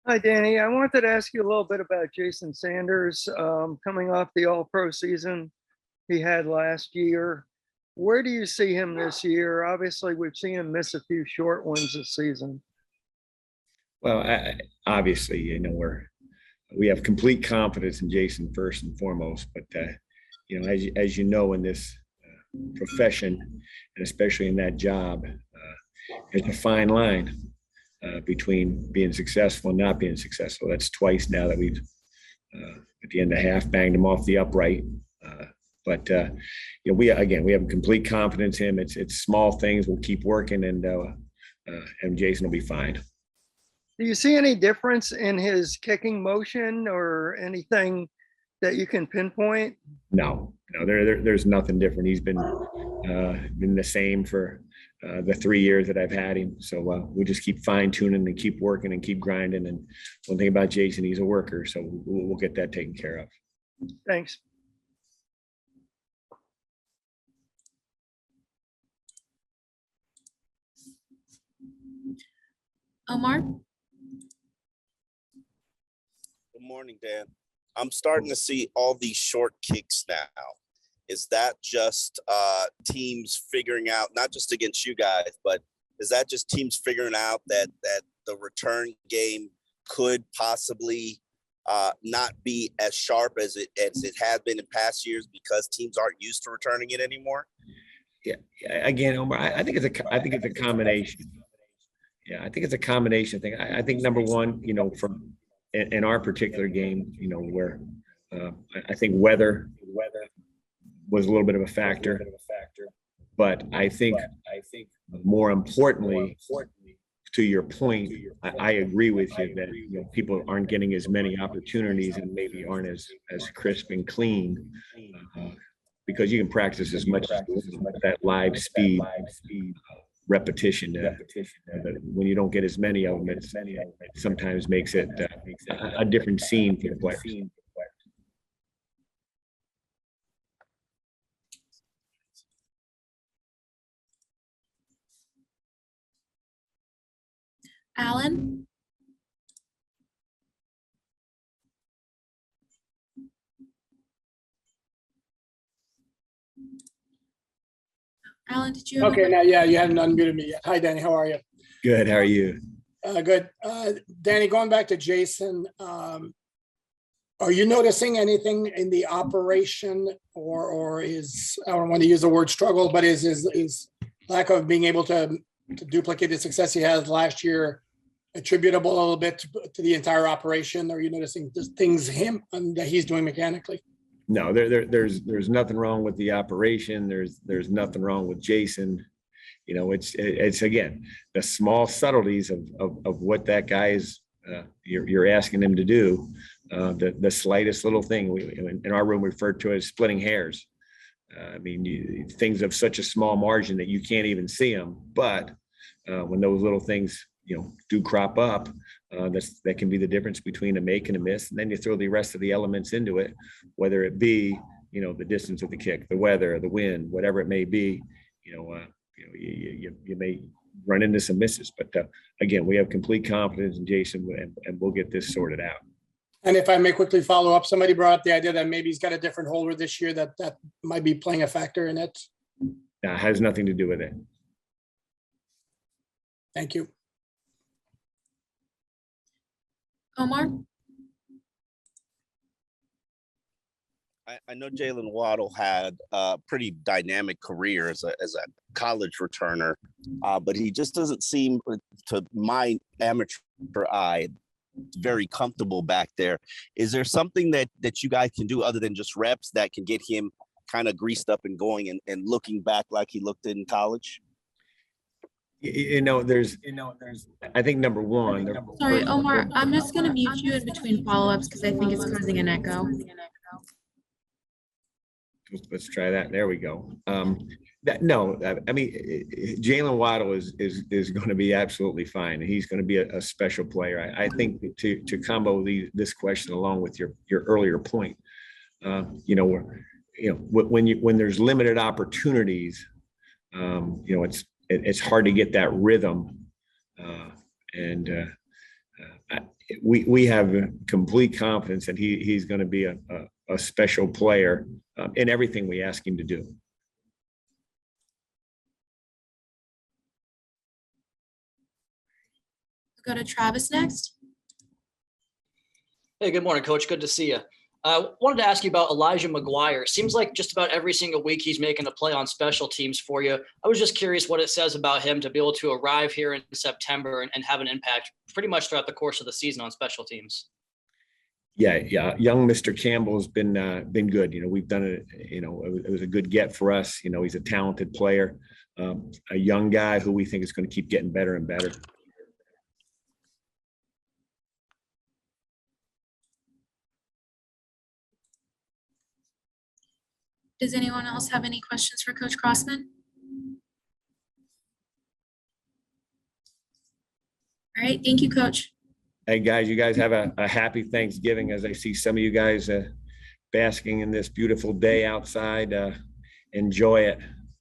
Hi, Danny. I wanted to ask you a little bit about Jason Sanders coming off the All-Pro season he had last year. Where do you see him this year? Obviously, we've seen him miss a few short ones this season. Well, obviously, we have complete confidence in Jason first and foremost. But as you know, in this profession, and especially in that job, it's a fine line between being successful and not being successful. That's twice now that we've at the end of half banged him off the upright. But we have complete confidence in him. It's small things. We'll keep working, and Jason will be fine. Do you see any difference in his kicking motion or anything that you can pinpoint? No, there's nothing different. He's been the same for the 3 years that I've had him. So we just keep fine tuning and keep working and keep grinding. And one thing about Jason, he's a worker, so we'll get that taken care of. Thanks. Omar? Good morning, Dan. I'm starting to see all these short kicks now. Is that just teams figuring out, not just against you guys, but is that just teams figuring out that the return game could possibly not be as sharp as it has been in past years because teams aren't used to returning it anymore? Yeah. Again, Omar, I think it's a combination. Yeah, I think it's a combination thing. I think number one, from in our particular game, where I think weather was a little bit of a factor, but I think more importantly, to your point, I agree with you that people aren't getting as many opportunities and maybe aren't as crisp and clean because you can practice as much as that live speed repetition. But when you don't get as many of them, it sometimes makes it a different scene for the players. Alan? Alan, did you? Okay, now, yeah, you hadn't unmuted me yet. Hi, Danny, how are you? Good, how are you? Good. Danny, going back to Jason, are you noticing anything in the operation or is, I don't want to use the word struggle, but is lack of being able to duplicate the success he had last year attributable a little bit to the entire operation? Are you noticing things that he's doing mechanically? No, there's nothing wrong with the operation. There's nothing wrong with Jason. It's again the small subtleties of what that guy is. You're asking him to do. The slightest little thing. We in our room refer to it as splitting hairs. Things of such a small margin that you can't even see them. But when those little things do crop up, that can be the difference between a make and a miss. And then you throw the rest of the elements into it, whether it be, the distance of the kick, the weather, the wind, whatever it may be, you may run into some misses. But again, we have complete confidence in Jason and we'll get this sorted out. And if I may quickly follow up, somebody brought up the idea that maybe he's got a different holder this year that might be playing a factor in it. That has nothing to do with it. Thank you. Omar? I know Jalen Waddle had a pretty dynamic career as a college returner, but he just doesn't seem, to my amateur eye, very comfortable back there. Is there something that you guys can do other than just reps that can get him kind of greased up and going and looking back like he looked in college? There's I think number one. Sorry, Omar, I'm just going to mute you in between follow-ups because I think it's causing an echo. Let's try that. There we go. Jalen Waddle is going to be absolutely fine. He's going to be a special player. I think to combo this question along with your earlier point, when there's limited opportunities, it's hard to get that rhythm. we have complete confidence that he's going to be a special player in everything we ask him to do. We'll go to Travis next. Hey, good morning, Coach. Good to see you. I wanted to ask you about Elijah McGuire. Seems like just about every single week he's making a play on special teams for you. I was just curious what it says about him to be able to arrive here in September and have an impact pretty much throughout the course of the season on special teams. Yeah. Young Mr. Campbell has been good. We've done it. It was a good get for us. He's a talented player, a young guy who we think is going to keep getting better and better. Does anyone else have any questions for Coach Crossman? All right, thank you, Coach. Hey guys, you guys have a happy Thanksgiving as I see some of you guys basking in this beautiful day outside. Enjoy it.